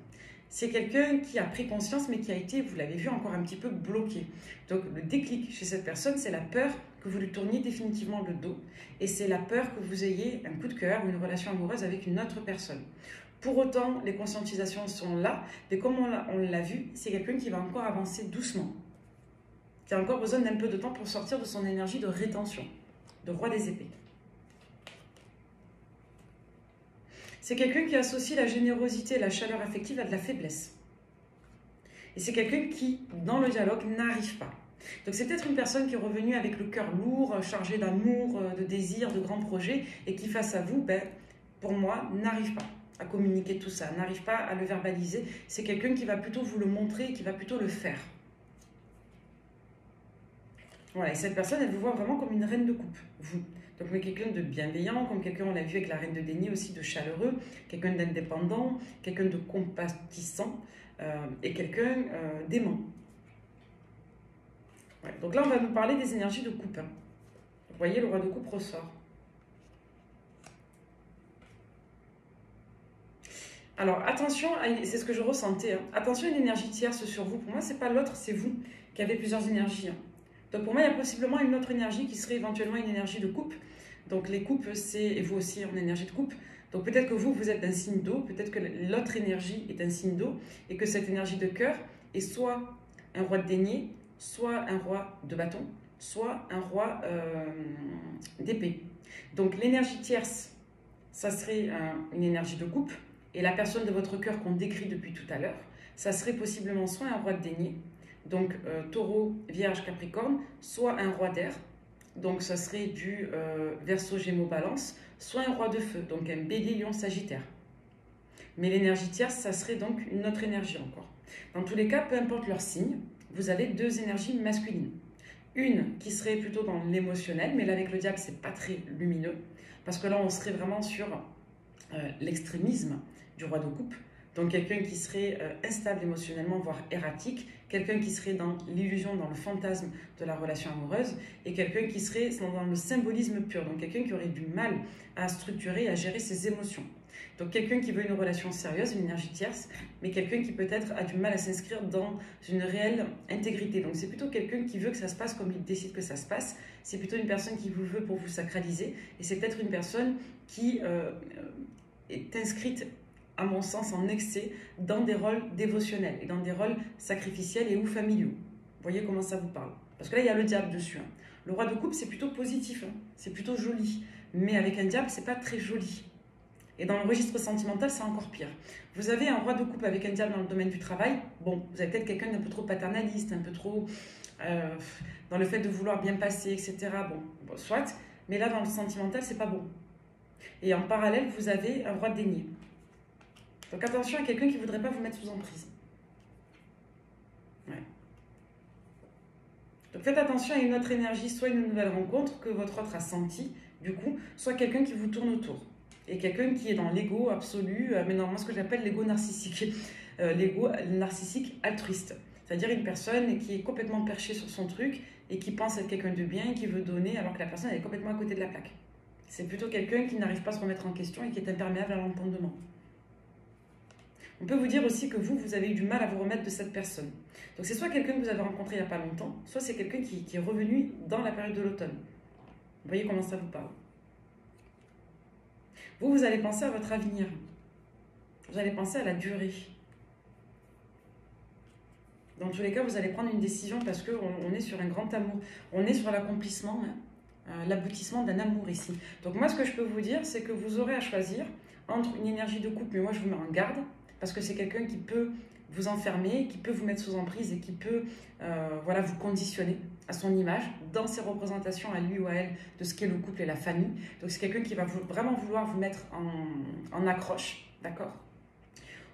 C'est quelqu'un qui a pris conscience, mais qui a été, vous l'avez vu, encore un petit peu bloqué. Donc, le déclic chez cette personne, c'est la peur que vous lui tourniez définitivement le dos. Et c'est la peur que vous ayez un coup de cœur ou une relation amoureuse avec une autre personne. Pour autant, les conscientisations sont là, mais comme on l'a vu, c'est quelqu'un qui va encore avancer doucement, qui a encore besoin d'un peu de temps pour sortir de son énergie de rétention, de roi des épées. C'est quelqu'un qui associe la générosité et la chaleur affective à de la faiblesse. Et c'est quelqu'un qui, dans le dialogue, n'arrive pas. Donc c'est peut-être une personne qui est revenue avec le cœur lourd, chargé d'amour, de désir, de grands projets, et qui, face à vous, pour moi, n'arrive pas à communiquer tout ça, n'arrive pas à le verbaliser. C'est quelqu'un qui va plutôt vous le montrer, qui va plutôt le faire. Voilà, et cette personne, elle vous voit vraiment comme une reine de coupe, vous. Donc, mais quelqu'un de bienveillant, comme quelqu'un, on l'a vu avec la reine de déni aussi, de chaleureux, quelqu'un d'indépendant, quelqu'un de compatissant et quelqu'un d'aimant. Ouais, donc là, on va nous parler des énergies de coupe. Hein. Vous voyez, le roi de coupe ressort. Alors, attention, c'est ce que je ressentais. Hein. Attention à une énergie tierce sur vous. Pour moi, c'est pas l'autre, c'est vous qui avez plusieurs énergies. Hein. Donc pour moi, il y a possiblement une autre énergie qui serait éventuellement une énergie de coupe. Donc les coupes, et vous aussi en énergie de coupe. Donc peut-être que vous, vous êtes un signe d'eau, peut-être que l'autre énergie est un signe d'eau, et que cette énergie de cœur est soit un roi de denier, soit un roi de bâton, soit un roi d'épée. Donc l'énergie tierce, ça serait une énergie de coupe, et la personne de votre cœur qu'on décrit depuis tout à l'heure, ça serait possiblement soit un roi de denier, donc taureau, vierge, capricorne, soit un roi d'air, donc ça serait du verseau, gémeaux, balance, soit un roi de feu, donc un bélier, lion, sagittaire. Mais l'énergie tierce, ça serait donc une autre énergie encore. Dans tous les cas, peu importe leur signe, vous avez deux énergies masculines. Une qui serait plutôt dans l'émotionnel, mais là avec le diable, c'est pas très lumineux, parce que là on serait vraiment sur l'extrémisme du roi de coupe. Donc quelqu'un qui serait instable émotionnellement, voire erratique, quelqu'un qui serait dans l'illusion, dans le fantasme de la relation amoureuse, et quelqu'un qui serait dans le symbolisme pur, donc quelqu'un qui aurait du mal à structurer et à gérer ses émotions. Donc quelqu'un qui veut une relation sérieuse, une énergie tierce, mais quelqu'un qui peut-être a du mal à s'inscrire dans une réelle intégrité. Donc c'est plutôt quelqu'un qui veut que ça se passe comme il décide que ça se passe, c'est plutôt une personne qui vous veut pour vous sacraliser, et c'est peut-être une personne qui est inscrite à mon sens, en excès, dans des rôles dévotionnels et dans des rôles sacrificiels et ou familiaux. Vous voyez comment ça vous parle? Parce que là, il y a le diable dessus. Hein. Le roi de coupe, c'est plutôt positif, hein. C'est plutôt joli. Mais avec un diable, c'est pas très joli. Et dans le registre sentimental, c'est encore pire. Vous avez un roi de coupe avec un diable dans le domaine du travail. Bon, vous avez peut-être quelqu'un d'un peu trop paternaliste, un peu trop dans le fait de vouloir bien passer, etc. Bon, soit. Mais là, dans le sentimental, c'est pas bon. Et en parallèle, vous avez un roi de denier. Donc attention à quelqu'un qui ne voudrait pas vous mettre sous emprise. Ouais. Donc faites attention à une autre énergie, soit une nouvelle rencontre que votre autre a sentie, du coup, soit quelqu'un qui vous tourne autour. Et quelqu'un qui est dans l'ego absolu, mais normalement ce que j'appelle l'ego narcissique. L'ego narcissique altruiste. C'est-à-dire une personne qui est complètement perchée sur son truc et qui pense être quelqu'un de bien et qui veut donner alors que la personne elle est complètement à côté de la plaque. C'est plutôt quelqu'un qui n'arrive pas à se remettre en question et qui est imperméable à l'entendement. On peut vous dire aussi que vous avez eu du mal à vous remettre de cette personne. Donc c'est soit quelqu'un que vous avez rencontré il n'y a pas longtemps, soit c'est quelqu'un qui est revenu dans la période de l'automne. Vous voyez comment ça vous parle. Vous allez penser à votre avenir. Vous allez penser à la durée. Dans tous les cas, vous allez prendre une décision parce qu'on est sur un grand amour. On est sur l'accomplissement, l'aboutissement d'un amour ici. Donc moi, ce que je peux vous dire, c'est que vous aurez à choisir entre une énergie de couple, mais moi je vous mets en garde, parce que c'est quelqu'un qui peut vous enfermer, qui peut vous mettre sous emprise et qui peut voilà, vous conditionner à son image, dans ses représentations à lui ou à elle de ce qu'est le couple et la famille. Donc c'est quelqu'un qui va vraiment vouloir vous mettre en accroche, d'accord?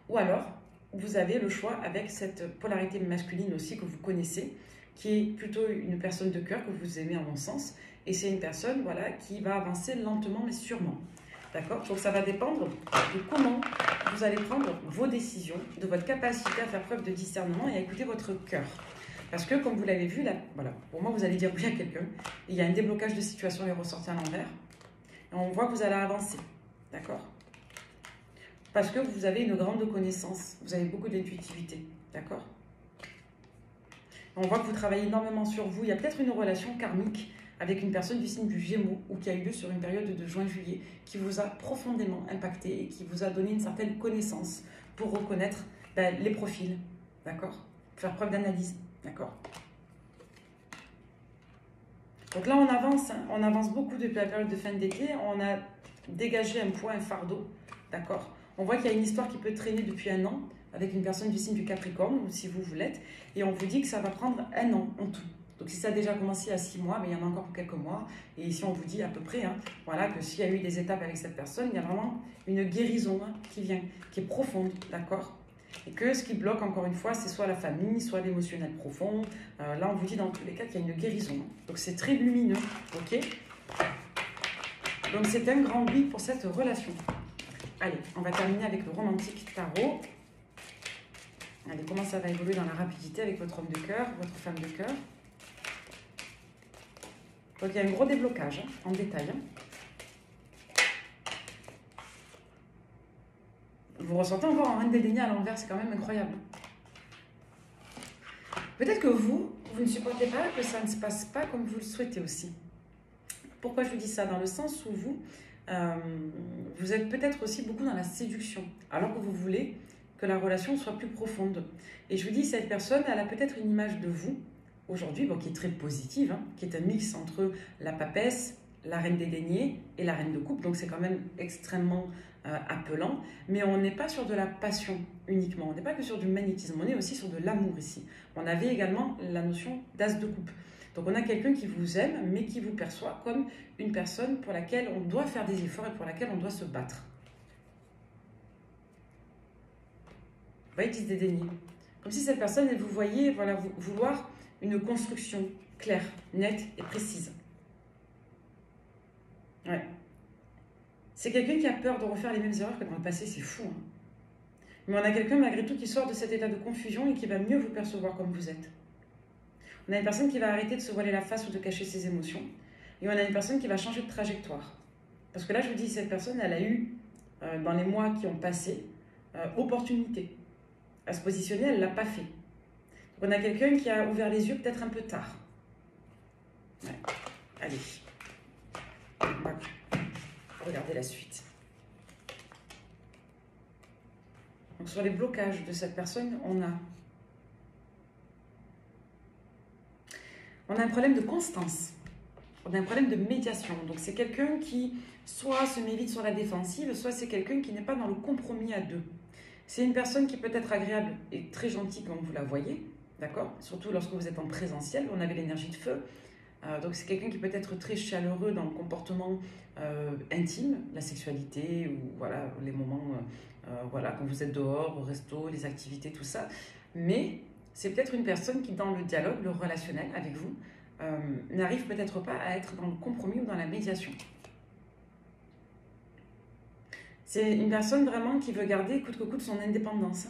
Ou alors, vous avez le choix avec cette polarité masculine aussi que vous connaissez, qui est plutôt une personne de cœur que vous aimez en mon sens, et c'est une personne voilà, qui va avancer lentement mais sûrement. D'accord? Donc ça va dépendre de comment vous allez prendre vos décisions, de votre capacité à faire preuve de discernement et à écouter votre cœur. Parce que comme vous l'avez vu, là, voilà, pour moi vous allez dire oui à quelqu'un, il y a un déblocage de situation et ressorti à l'envers, et on voit que vous allez avancer. D'accord? Parce que vous avez une grande connaissance, vous avez beaucoup d'intuitivité. D'accord? On voit que vous travaillez énormément sur vous. Il y a peut-être une relation karmique avec une personne du signe du Gémeaux ou qui a eu lieu sur une période de juin-juillet qui vous a profondément impacté et qui vous a donné une certaine connaissance pour reconnaître les profils, d'accord? Faire preuve d'analyse, d'accord? Donc là, on avance beaucoup depuis la période de fin d'été. On a dégagé un poids, un fardeau, d'accord? On voit qu'il y a une histoire qui peut traîner depuis 1 an avec une personne du signe du Capricorne, ou si vous l'êtes, et on vous dit que ça va prendre 1 an en tout. Donc si ça a déjà commencé à 6 mois, mais il y en a encore pour quelques mois. Et ici, on vous dit à peu près voilà, que s'il y a eu des étapes avec cette personne, il y a vraiment une guérison qui vient, qui est profonde, d'accord? Et que ce qui bloque, encore une fois, c'est soit la famille, soit l'émotionnel profond. Là, on vous dit dans tous les cas qu'il y a une guérison. Donc c'est très lumineux, ok? Donc c'est un grand oui pour cette relation. Allez, on va terminer avec le romantique tarot. Allez, comment ça va évoluer dans la rapidité avec votre homme de cœur, votre femme de cœur. Donc il y a un gros déblocage en détail. Vous ressentez encore un reine des deniers à l'envers, c'est quand même incroyable. Peut-être que vous ne supportez pas que ça ne se passe pas comme vous le souhaitez aussi. Pourquoi je vous dis ça? Dans le sens où vous êtes peut-être aussi beaucoup dans la séduction, alors que vous voulez que la relation soit plus profonde. Et je vous dis, cette personne, elle a peut-être une image de vous, aujourd'hui, qui est très positive, qui est un mix entre la papesse, la reine des deniers et la reine de coupe, donc c'est quand même extrêmement appelant, mais on n'est pas sur de la passion uniquement, on n'est pas que sur du magnétisme, on est aussi sur de l'amour ici. On avait également la notion d'as de coupe. Donc on a quelqu'un qui vous aime, mais qui vous perçoit comme une personne pour laquelle on doit faire des efforts et pour laquelle on doit se battre. Vous voyez, 10 des deniers. Comme si cette personne, elle vous voyait voilà, vouloir une construction claire, nette et précise. Ouais. C'est quelqu'un qui a peur de refaire les mêmes erreurs que dans le passé, c'est fou. Mais on a quelqu'un malgré tout qui sort de cet état de confusion et qui va mieux vous percevoir comme vous êtes. On a une personne qui va arrêter de se voiler la face ou de cacher ses émotions. Et on a une personne qui va changer de trajectoire. Parce que là, je vous dis, cette personne, elle a eu, dans les mois qui ont passé, opportunité à se positionner, elle ne l'a pas fait. Donc on a quelqu'un qui a ouvert les yeux peut-être un peu tard. Ouais. Allez. On va regarder la suite. Donc sur les blocages de cette personne, on a un problème de constance. On a un problème de médiation. Donc c'est quelqu'un qui soit se met vite sur la défensive, soit c'est quelqu'un qui n'est pas dans le compromis à deux. C'est une personne qui peut être agréable et très gentille comme vous la voyez, d'accord? Surtout lorsque vous êtes en présentiel, on avait l'énergie de feu. Donc c'est quelqu'un qui peut être très chaleureux dans le comportement intime, la sexualité ou voilà, les moments voilà, quand vous êtes dehors, au resto, les activités, tout ça. Mais c'est peut-être une personne qui, dans le dialogue, le relationnel avec vous, n'arrive peut-être pas à être dans le compromis ou dans la médiation. C'est une personne vraiment qui veut garder coûte que coûte son indépendance.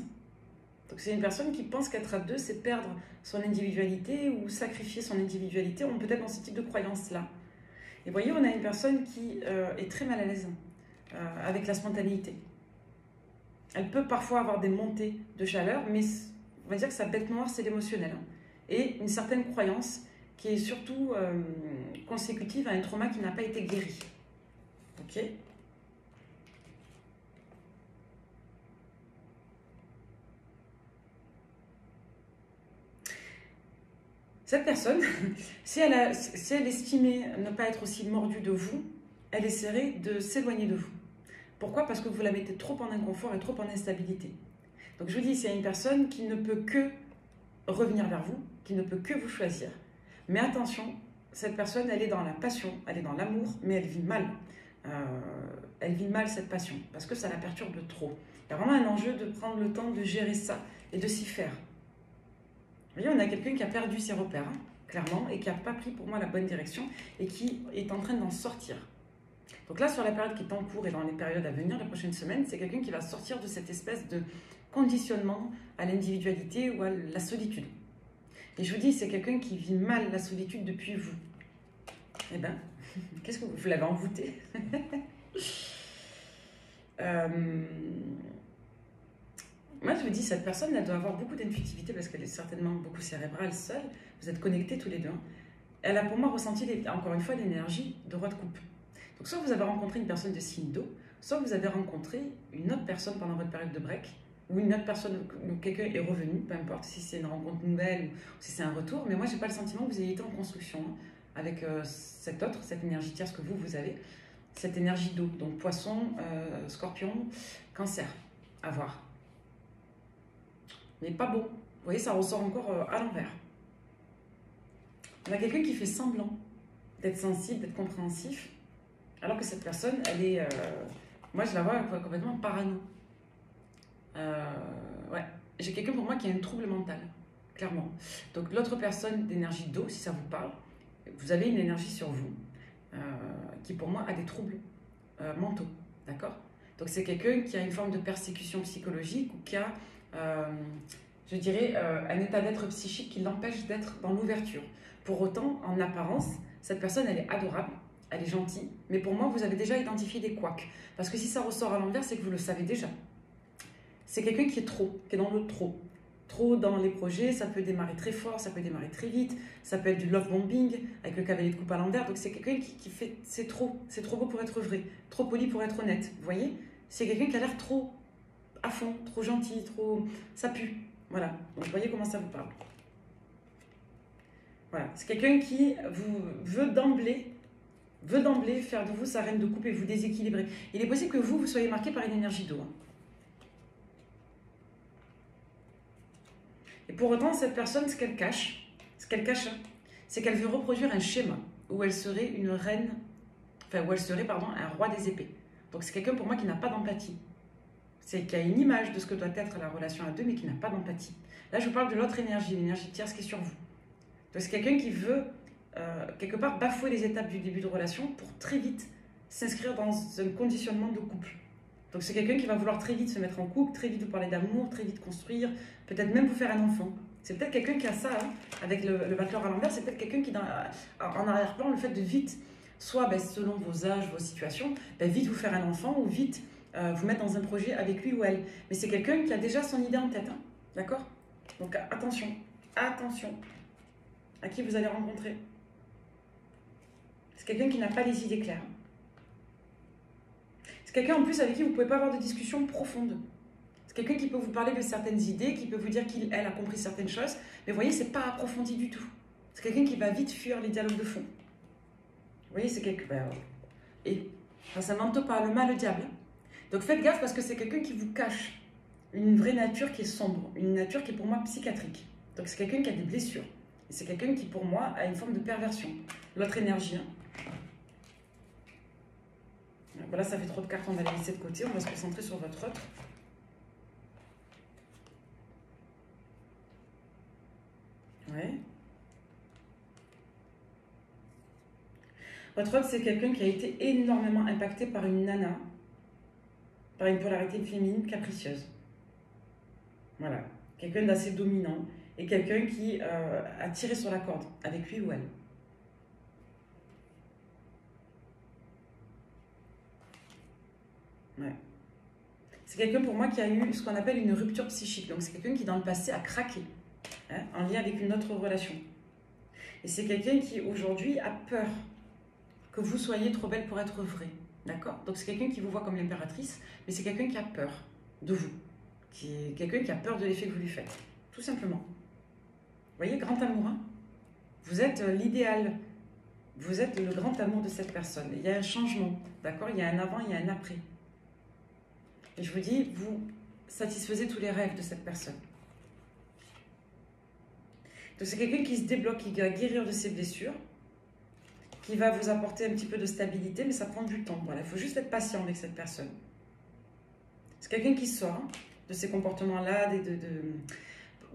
Donc c'est une personne qui pense qu'être à deux, c'est perdre son individualité ou sacrifier son individualité. On peut être dans ce type de croyance-là. Et vous voyez, on a une personne qui est très mal à l'aise avec la spontanéité. Elle peut parfois avoir des montées de chaleur, mais on va dire que sa bête noire, c'est l'émotionnel. Hein, et une certaine croyance qui est surtout consécutive à un trauma qui n'a pas été guéri. Ok ? Cette personne, si elle estimait ne pas être aussi mordue de vous, elle essaierait de s'éloigner de vous. Pourquoi? Parce que vous la mettez trop en inconfort et trop en instabilité. Donc je vous dis, c'est une personne qui ne peut que revenir vers vous, qui ne peut que vous choisir. Mais attention, cette personne, elle est dans la passion, elle est dans l'amour, mais elle vit mal. Elle vit mal cette passion, parce que ça la perturbe trop. Il y a vraiment un enjeu de prendre le temps de gérer ça et de s'y faire. Vous voyez, on a quelqu'un qui a perdu ses repères, hein, clairement, et qui n'a pas pris pour moi la bonne direction, et qui est en train d'en sortir. Donc là, sur la période qui est en cours et dans les périodes à venir, les prochaines semaines, c'est quelqu'un qui va sortir de cette espèce de conditionnement à l'individualité ou à la solitude. Et je vous dis, c'est quelqu'un qui vit mal la solitude depuis vous. Eh bien, qu'est-ce que vous l'avez envoûté? Moi, je vous dis, cette personne, elle doit avoir beaucoup d'intuitivité parce qu'elle est certainement beaucoup cérébrale, seule. Vous êtes connectés tous les deux. Elle a pour moi ressenti, encore une fois, l'énergie de roi de coupe. Donc, soit vous avez rencontré une personne de signe d'eau, soit vous avez rencontré une autre personne pendant votre période de break, ou une autre personne, ou quelqu'un est revenu, peu importe si c'est une rencontre nouvelle ou si c'est un retour. Mais moi, je n'ai pas le sentiment que vous ayez été en construction avec cette énergie tierce que vous avez, cette énergie d'eau. Donc, poisson, scorpion, cancer, à voir. Mais pas bon. Vous voyez, ça ressort encore à l'envers. On a quelqu'un qui fait semblant d'être sensible, d'être compréhensif, alors que cette personne, elle est... moi, je la vois complètement parano. Ouais. J'ai quelqu'un pour moi qui a un trouble mental, clairement. Donc, l'autre personne d'énergie d'eau, si ça vous parle, vous avez une énergie sur vous qui, pour moi, a des troubles mentaux. D'accord? Donc, c'est quelqu'un qui a une forme de persécution psychologique ou qui a... je dirais, un état d'être psychique qui l'empêche d'être dans l'ouverture. Pour autant, en apparence, cette personne, elle est adorable, elle est gentille, mais pour moi, vous avez déjà identifié des couacs. Parce que si ça ressort à l'envers, c'est que vous le savez déjà. C'est quelqu'un qui est trop, qui est dans le trop. Trop dans les projets, ça peut démarrer très fort, ça peut démarrer très vite, ça peut être du love bombing, avec le cavalier de coupe à l'envers. Donc c'est quelqu'un qui fait, c'est trop beau pour être vrai, trop poli pour être honnête. Vous voyez? C'est quelqu'un qui a l'air trop à fond, trop gentil, trop... ça pue. Voilà, donc vous voyez comment ça vous parle. Voilà, c'est quelqu'un qui veut d'emblée faire de vous sa reine de coupe et vous déséquilibrer. Il est possible que vous soyez marqué par une énergie d'eau. Hein. Et pour autant, cette personne, ce qu'elle cache, c'est qu'elle veut reproduire un schéma où elle serait une reine, enfin, où elle serait, pardon, un roi des épées. Donc c'est quelqu'un pour moi qui n'a pas d'empathie. C'est qui a une image de ce que doit être la relation à deux, mais qui n'a pas d'empathie. Là, je vous parle de l'autre énergie, l'énergie tierce qui est sur vous. Donc, c'est quelqu'un qui veut, quelque part, bafouer les étapes du début de relation pour très vite s'inscrire dans un conditionnement de couple. Donc, c'est quelqu'un qui va vouloir très vite se mettre en couple, très vite vous parler d'amour, très vite construire, peut-être même vous faire un enfant. C'est peut-être quelqu'un qui a ça, hein, avec le battleur à l'envers, c'est peut-être quelqu'un qui, en arrière-plan, le fait de vite, soit selon vos âges, vos situations, vite vous faire un enfant ou vite vous mettre dans un projet avec lui ou elle. Mais c'est quelqu'un qui a déjà son idée en tête, hein, d'accord? Donc attention, attention à qui vous allez rencontrer. C'est quelqu'un qui n'a pas les idées claires. C'est quelqu'un en plus avec qui vous ne pouvez pas avoir de discussion profonde. C'est quelqu'un qui peut vous parler de certaines idées, qui peut vous dire qu'il, elle, a compris certaines choses, mais vous voyez, c'est pas approfondi du tout. C'est quelqu'un qui va vite fuir les dialogues de fond. Vous voyez, c'est quelqu'un... et ça ne mente pas, le mal, le diable. Donc faites gaffe parce que c'est quelqu'un qui vous cache une vraie nature qui est sombre, une nature qui est pour moi psychiatrique. Donc c'est quelqu'un qui a des blessures. Et c'est quelqu'un qui pour moi a une forme de perversion. L'autre énergie. Hein. Voilà, ça fait trop de cartes, on va les laisser de côté. On va se concentrer sur votre autre. Ouais. Votre autre, c'est quelqu'un qui a été énormément impacté par une nana, par une polarité féminine capricieuse. Voilà. Quelqu'un d'assez dominant et quelqu'un qui a tiré sur la corde avec lui ou elle. Ouais. C'est quelqu'un pour moi qui a eu ce qu'on appelle une rupture psychique. Donc c'est quelqu'un qui dans le passé a craqué, hein, en lien avec une autre relation. Et c'est quelqu'un qui aujourd'hui a peur que vous soyez trop belle pour être vraie. D'accord? Donc c'est quelqu'un qui vous voit comme l'impératrice, mais c'est quelqu'un qui a peur de vous. Quelqu'un qui a peur de l'effet que vous lui faites. Tout simplement. Vous voyez, grand amour, hein? Vous êtes l'idéal. Vous êtes le grand amour de cette personne. Il y a un changement, d'accord? Il y a un avant, il y a un après. Et je vous dis, vous satisfaisez tous les rêves de cette personne. Donc c'est quelqu'un qui se débloque, qui va guérir de ses blessures, qui va vous apporter un petit peu de stabilité, mais ça prend du temps. Voilà, il faut juste être patient avec cette personne. C'est quelqu'un qui sort de ces comportements-là.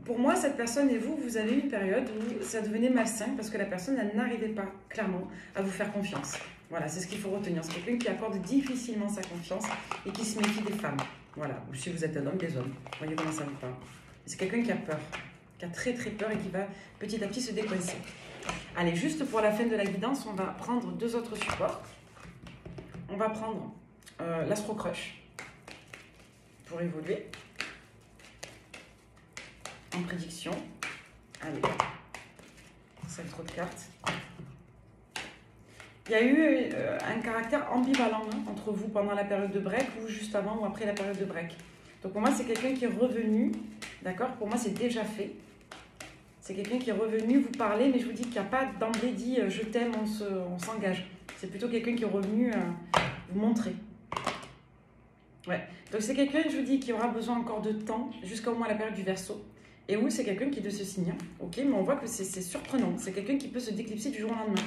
Pour moi, cette personne et vous, vous avez eu une période où ça devenait malsain parce que la personne, elle n'arrivait pas, clairement, à vous faire confiance. Voilà, c'est ce qu'il faut retenir. C'est quelqu'un qui accorde difficilement sa confiance et qui se méfie des femmes. Voilà, ou si vous êtes un homme, des hommes. Vous voyez comment ça vous parle. C'est quelqu'un qui a peur, qui a très très peur et qui va petit à petit se décoincer. Allez, juste pour la fin de la guidance, on va prendre deux autres supports. On va prendre l'Astro Crush pour évoluer en prédiction. Allez, ça fait trop de cartes. Il y a eu un caractère ambivalent entre vous pendant la période de break ou juste avant ou après la période de break. Donc pour moi, c'est quelqu'un qui est revenu, d'accord? Pour moi, c'est déjà fait. C'est quelqu'un qui est revenu vous parler, mais je vous dis qu'il n'y a pas d'emblée dit « je t'aime, on s'engage ». C'est plutôt quelqu'un qui est revenu vous montrer. Ouais. Donc c'est quelqu'un, je vous dis, qui aura besoin encore de temps, jusqu'à au moins la période du Verseau. Et oui, c'est quelqu'un qui est de ce signe, ok, mais on voit que c'est surprenant. C'est quelqu'un qui peut se déclipser du jour au lendemain.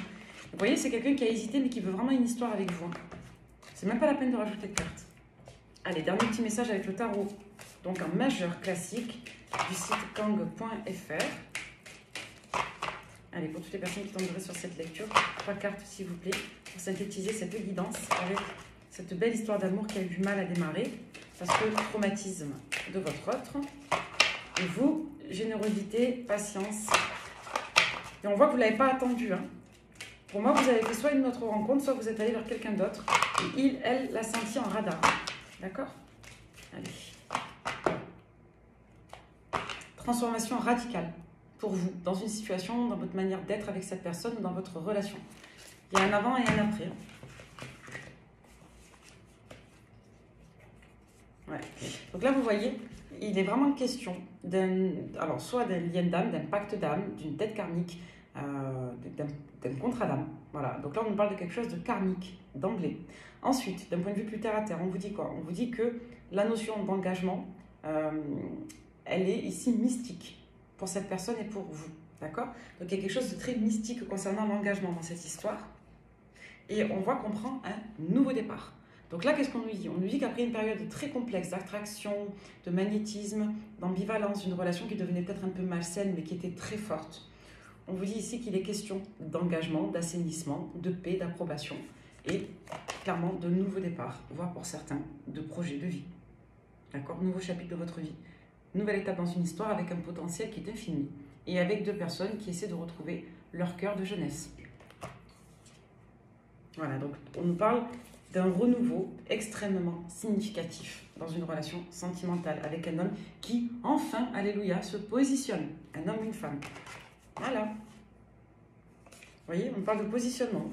Vous voyez, c'est quelqu'un qui a hésité, mais qui veut vraiment une histoire avec vous. C'est même pas la peine de rajouter de cartes. Allez, dernier petit message avec le tarot. Donc un majeur classique du site kang.fr. Allez, pour toutes les personnes qui tomberaient sur cette lecture, 3 cartes s'il vous plaît, pour synthétiser cette guidance avec cette belle histoire d'amour qui a eu du mal à démarrer, parce que le traumatisme de votre autre, et vous, générosité, patience. Et on voit que vous ne l'avez pas attendu. Hein. Pour moi, vous avez fait soit une autre rencontre, soit vous êtes allé vers quelqu'un d'autre, et il, elle, l'a senti en radar. D'accord? Allez. Transformation radicale. Pour vous, dans une situation, dans votre manière d'être avec cette personne, dans votre relation. Il y a un avant et un après. Ouais. Donc là, vous voyez, il est vraiment question soit d'un lien d'âme, d'un pacte d'âme, d'une dette karmique, d'un contrat d'âme. Voilà. Donc là, on nous parle de quelque chose de karmique, d'emblée. Ensuite, d'un point de vue plus terre à terre, on vous dit quoi? On vous dit que la notion d'engagement, elle est ici mystique. Pour cette personne et pour vous, d'accord? Donc il y a quelque chose de très mystique concernant l'engagement dans cette histoire. Et on voit qu'on prend un nouveau départ. Donc là, qu'est-ce qu'on nous dit? On nous dit qu'après une période très complexe d'attraction, de magnétisme, d'ambivalence, d'une relation qui devenait peut-être un peu malsaine, mais qui était très forte, on vous dit ici qu'il est question d'engagement, d'assainissement, de paix, d'approbation, et clairement de nouveaux départs, voire pour certains, de projets de vie. D'accord? Nouveau chapitre de votre vie. Nouvelle étape dans une histoire avec un potentiel qui est infini et avec deux personnes qui essaient de retrouver leur cœur de jeunesse. Voilà, donc on nous parle d'un renouveau extrêmement significatif dans une relation sentimentale avec un homme qui, enfin, alléluia, se positionne. Un homme, une femme. Voilà. Vous voyez, on parle de positionnement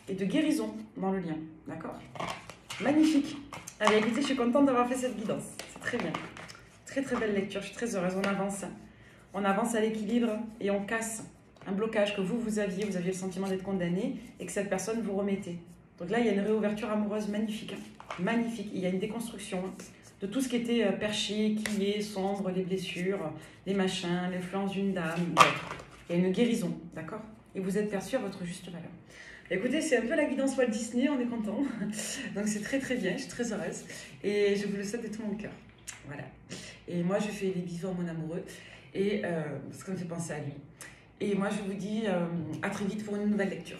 et de guérison dans le lien. D'accord? Magnifique. Allez, écoutez, je suis contente d'avoir fait cette guidance. C'est très bien. Très très belle lecture, je suis très heureuse, on avance à l'équilibre et on casse un blocage que vous aviez le sentiment d'être condamné et que cette personne vous remettait. Donc là, il y a une réouverture amoureuse magnifique, magnifique, il y a une déconstruction de tout ce qui était perché, qui est sombre, les blessures, les machins, l'influence d'une dame, il y a une guérison, d'accord? Et vous êtes perçu à votre juste valeur. Écoutez, c'est un peu la guidance Walt Disney, on est content, donc c'est très très bien, je suis très heureuse et je vous le souhaite de tout mon cœur. Voilà. Et moi, je fais des bisous à mon amoureux, et, parce que ça me fait penser à lui. Et moi, je vous dis à très vite pour une nouvelle lecture.